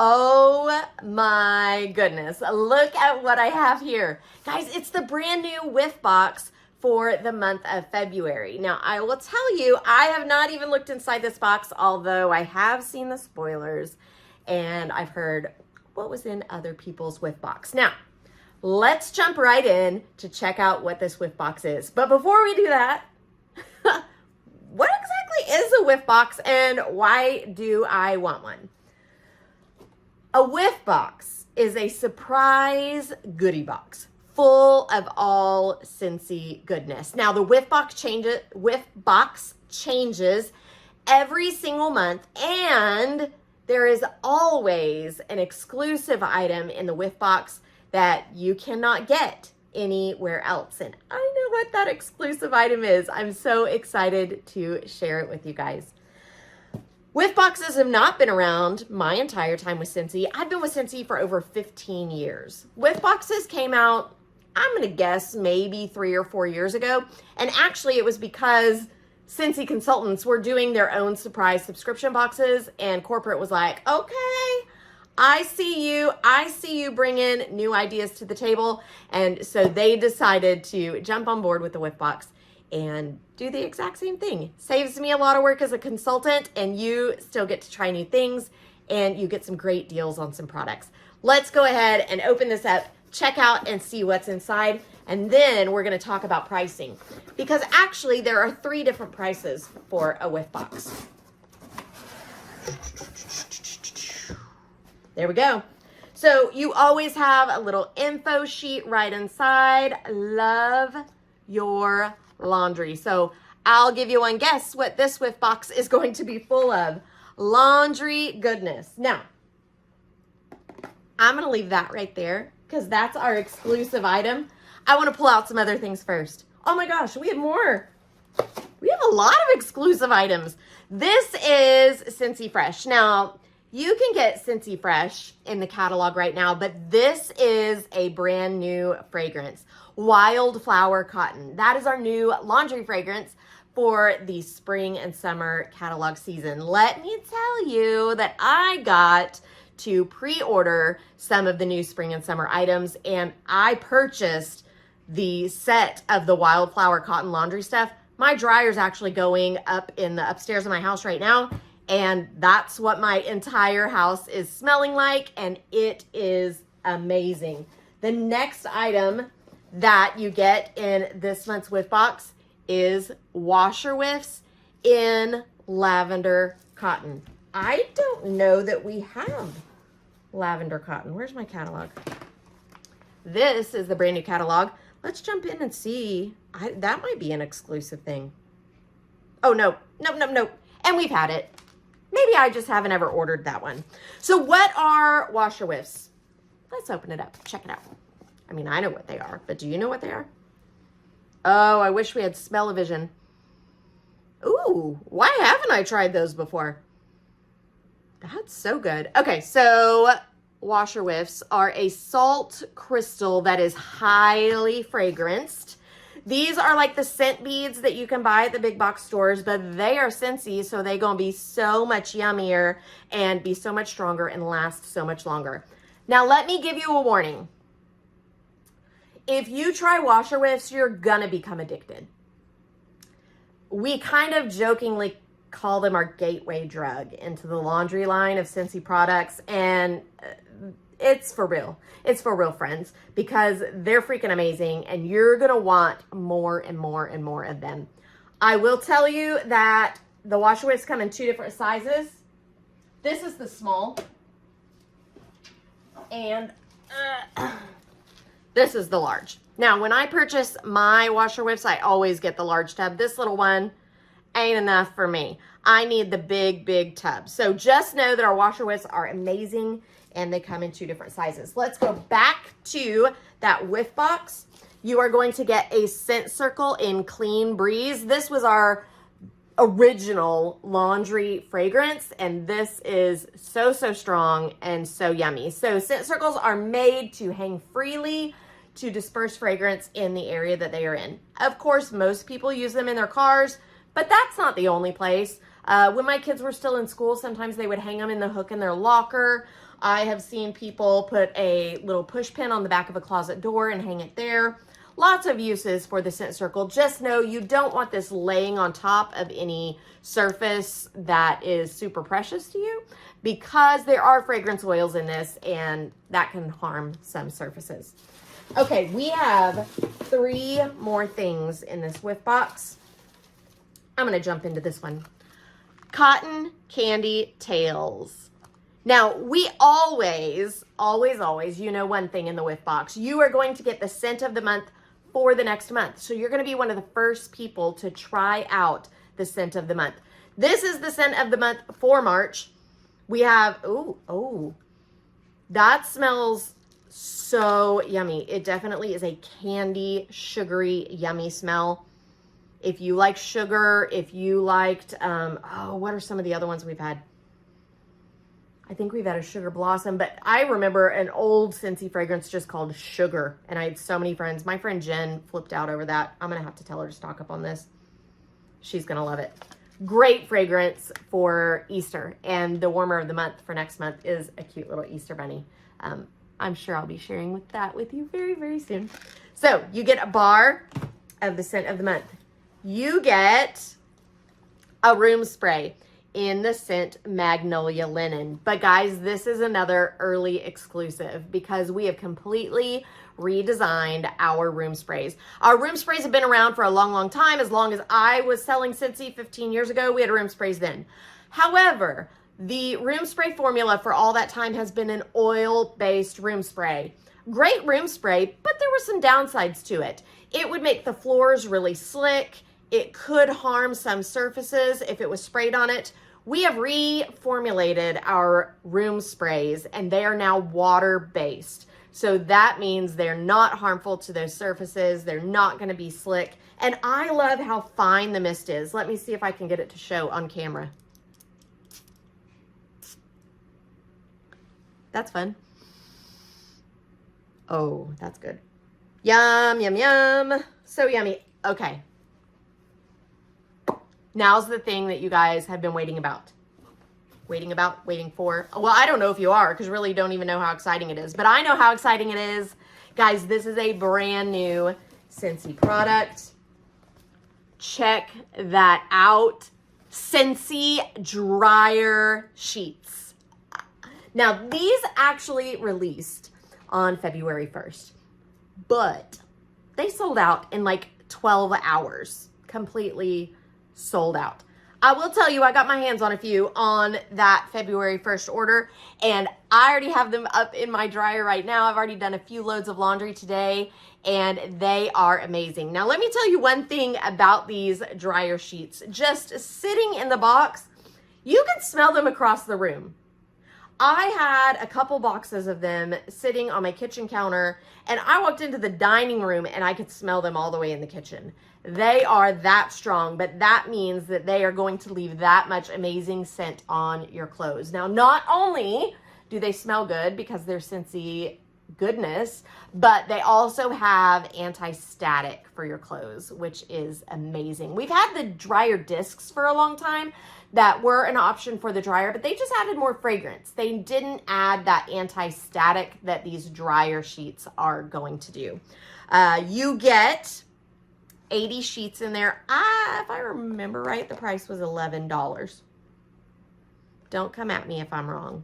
Oh my goodness. Look at what I have here. Guys, it's the brand new WhiffBox for the month of February. Now, I will tell you, I have not even looked inside this box, although I have seen the spoilers and I've heard what was in other people's WhiffBox. Now, let's jump right in to check out what this WhiffBox is. But before we do that, what exactly is a WhiffBox and why do I want one? A WhiffBox is a surprise goodie box full of all Scentsy goodness. Now, the WhiffBox changes every single month, and there is always an exclusive item in the WhiffBox that you cannot get anywhere else. And I know what that exclusive item is. I'm so excited to share it with you guys. WhiffBoxes have not been around my entire time with Scentsy. I've been with Scentsy for over 15 years. WhiffBoxes came out, I'm gonna guess, maybe 3 or 4 years ago. And actually it was because Scentsy consultants were doing their own surprise subscription boxes and corporate was like, okay, I see you bringing new ideas to the table. And so they decided to jump on board with the WhiffBox and do the exact same thing. Saves me a lot of work as a consultant, and you still get to try new things and you get some great deals on some products. Let's go ahead and open this up, check out and see what's inside, and then we're gonna talk about pricing. Because actually there are 3 different prices for a WhiffBox. There we go. So you always have a little info sheet right inside. Love your laundry. So I'll give you one guess what this WhiffBox is going to be full of. Laundry goodness. Now, I'm going to leave that right there because that's our exclusive item. I want to pull out some other things first. Oh my gosh, we have more. We have a lot of exclusive items. This is Scentsy Fresh. Now, you can get Scentsy Fresh in the catalog right now, but this is a brand new fragrance. Wildflower Cotton. That is our new laundry fragrance for the spring and summer catalog season. Let me tell you that I got to pre-order some of the new spring and summer items, and I purchased the set of the Wildflower Cotton laundry stuff. My dryer's actually going up in the upstairs of my house right now, and that's what my entire house is smelling like, and it is amazing. The next item that you get in this month's WhiffBox is washer whiffs in lavender cotton. I don't know that we have lavender cotton. Where's my catalog? This is the brand new catalog. Let's jump in and see. That might be an exclusive thing. Oh, no. Nope. And we've had it. Maybe I just haven't ever ordered that one. So what are washer whiffs? Let's open it up. Check it out. I mean, I know what they are, but do you know what they are? Oh, I wish we had smell-o-vision. Ooh, why haven't I tried those before? That's so good. Okay, so washer whiffs are a salt crystal that is highly fragranced. These are like the scent beads that you can buy at the big box stores, but they are Scentsy, so they're gonna be so much yummier and be so much stronger and last so much longer. Now, let me give you a warning. If you try washer whiffs, you're gonna become addicted. We kind of jokingly call them our gateway drug into the laundry line of Scentsy products, and it's for real. It's for real, friends, because they're freaking amazing, and you're gonna want more and more and more of them. I will tell you that the washer whiffs come in 2 different sizes. This is the small, and this is the large. Now, when I purchase my washer whiffs, I always get the large tub. This little one ain't enough for me. I need the big tub. So just know that our washer whiffs are amazing and they come in 2 different sizes. Let's go back to that WhiffBox. You are going to get a scent circle in Clean Breeze. This was our original laundry fragrance, and this is so strong and so yummy. So scent circles are made to hang freely to disperse fragrance in the area that they are in. Of course, most people use them in their cars, but that's not the only place. When my kids were still in school, sometimes they would hang them in the hook in their locker. I have seen people put a little push pin on the back of a closet door and hang it there. Lots of uses for the scent circle. Just know you don't want this laying on top of any surface that is super precious to you, because there are fragrance oils in this and that can harm some surfaces. Okay, we have 3 more things in this Whiff box. I'm going to jump into this one. Cotton Candy Tails. Now, we always, you know one thing in the Whiff box. You are going to get the scent of the month for the next month. So you're going to be one of the first people to try out the scent of the month. This is the scent of the month for March. We have, oh, that smells so yummy. It definitely is a candy, sugary, yummy smell. If you like sugar, if you liked, what are some of the other ones we've had? I think we've had a Sugar Blossom, but I remember an old Scentsy fragrance just called Sugar, and I had so many friends. My friend Jen flipped out over that. I'm going to have to tell her to stock up on this. She's going to love it. Great fragrance for Easter, and the warmer of the month for next month is a cute little Easter bunny. I'm sure I'll be sharing that with you very, very soon. So you get a bar of the scent of the month. You get a room spray in the scent Magnolia Linen. But guys, this is another early exclusive because we have completely redesigned our room sprays. Our room sprays have been around for a long, long time. As long as I was selling Scentsy 15 years ago, we had room sprays then. However, the room spray formula for all that time has been an oil-based room spray. Great room spray, but there were some downsides to it. It would make the floors really slick. It could harm some surfaces if it was sprayed on it. We have reformulated our room sprays and they are now water-based. So that means they're not harmful to those surfaces. They're not going to be slick. And I love how fine the mist is. Let me see if I can get it to show on camera. That's fun. Oh, that's good. Yum, yum, yum. So yummy. Okay. Now's the thing that you guys have been waiting for. Well, I don't know if you are, because really don't even know how exciting it is. But I know how exciting it is. Guys, this is a brand new Scentsy product. Check that out. Scentsy dryer sheets. Now, these actually released on February 1st. But they sold out in like 12 hours. Completely sold out. I will tell you, I got my hands on a few on that February 1st order, and I already have them up in my dryer right now. I've already done a few loads of laundry today, and they are amazing. Now, let me tell you one thing about these dryer sheets. Just sitting in the box, you can smell them across the room. I had a couple boxes of them sitting on my kitchen counter, and I walked into the dining room and I could smell them all the way in the kitchen. They are that strong, but that means that they are going to leave that much amazing scent on your clothes. Now, not only do they smell good because they're Scentsy goodness, but they also have anti-static for your clothes, which is amazing. We've had the dryer discs for a long time that were an option for the dryer, but they just added more fragrance. They didn't add that anti-static that these dryer sheets are going to do. You get 80 sheets in there. If I remember right, the price was $11. Don't come at me if I'm wrong.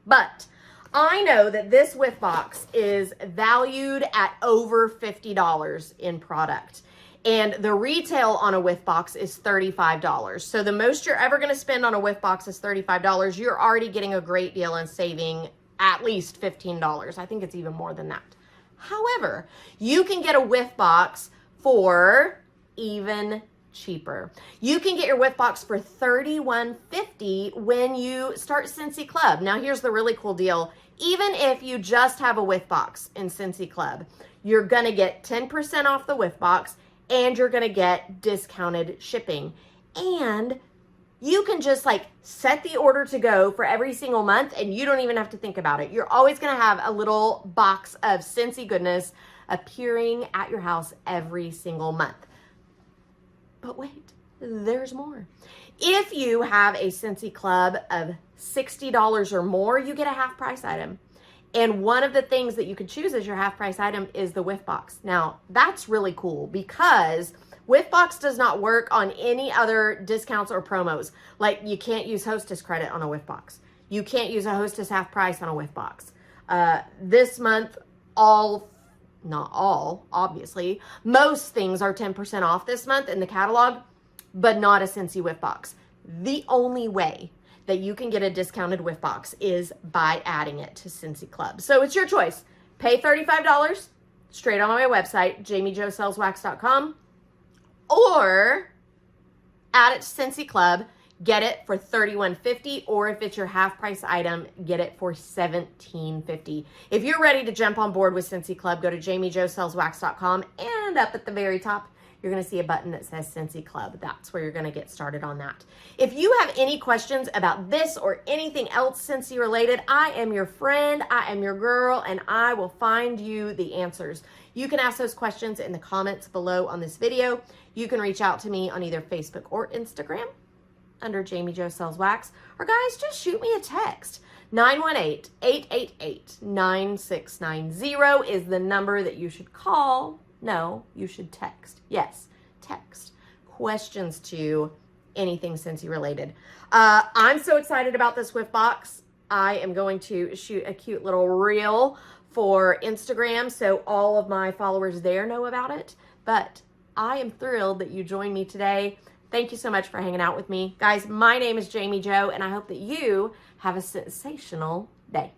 But I know that this Whiff box is valued at over $50 in product. And the retail on a Whiff box is $35. So the most you're ever going to spend on a Whiff box is $35. You're already getting a great deal and saving at least $15. I think it's even more than that. However, you can get a Whiff box for even cheaper. You can get your Whiff box for $31.50 when you start Scentsy Club. Now, here's the really cool deal. Even if you just have a Whiff box in Scentsy Club, you're going to get 10% off the Whiff box, and you're going to get discounted shipping. And you can just like set the order to go for every single month, and you don't even have to think about it. You're always going to have a little box of Scentsy goodness appearing at your house every single month. But wait, there's more. If you have a Scentsy club of $60 or more, you get a half price item. And one of the things that you could choose as your half price item is the WhiffBox. Now, that's really cool because WhiffBox does not work on any other discounts or promos. Like, you can't use Hostess credit on a WhiffBox. You can't use a Hostess half price on a WhiffBox. This month, not all, obviously, most things are 10% off this month in the catalog, but not a Scentsy WhiffBox. The only way that you can get a discounted WhiffBox is by adding it to Scentsy Club. So it's your choice. Pay $35 straight on my website, JamiJoSellsWax.com, or add it to Scentsy Club, get it for $31.50, or if it's your half price item, get it for $17.50. If you're ready to jump on board with Scentsy Club, go to JamiJoSellsWax.com, and up at the very top, you're going to see a button that says Scentsy Club. That's where you're going to get started on that. If you have any questions about this or anything else Scentsy related, I am your friend, I am your girl, and I will find you the answers. You can ask those questions in the comments below on this video. You can reach out to me on either Facebook or Instagram under Jami Jo Sells Wax, or guys, just shoot me a text. 918-888-9690 is the number that you should call. No, you should text. Yes, text questions to anything Scentsy related. I'm so excited about this WhiffBox. I am going to shoot a cute little reel for Instagram so all of my followers there know about it. But I am thrilled that you joined me today. Thank you so much for hanging out with me. Guys, my name is Jami Jo, and I hope that you have a sensational day.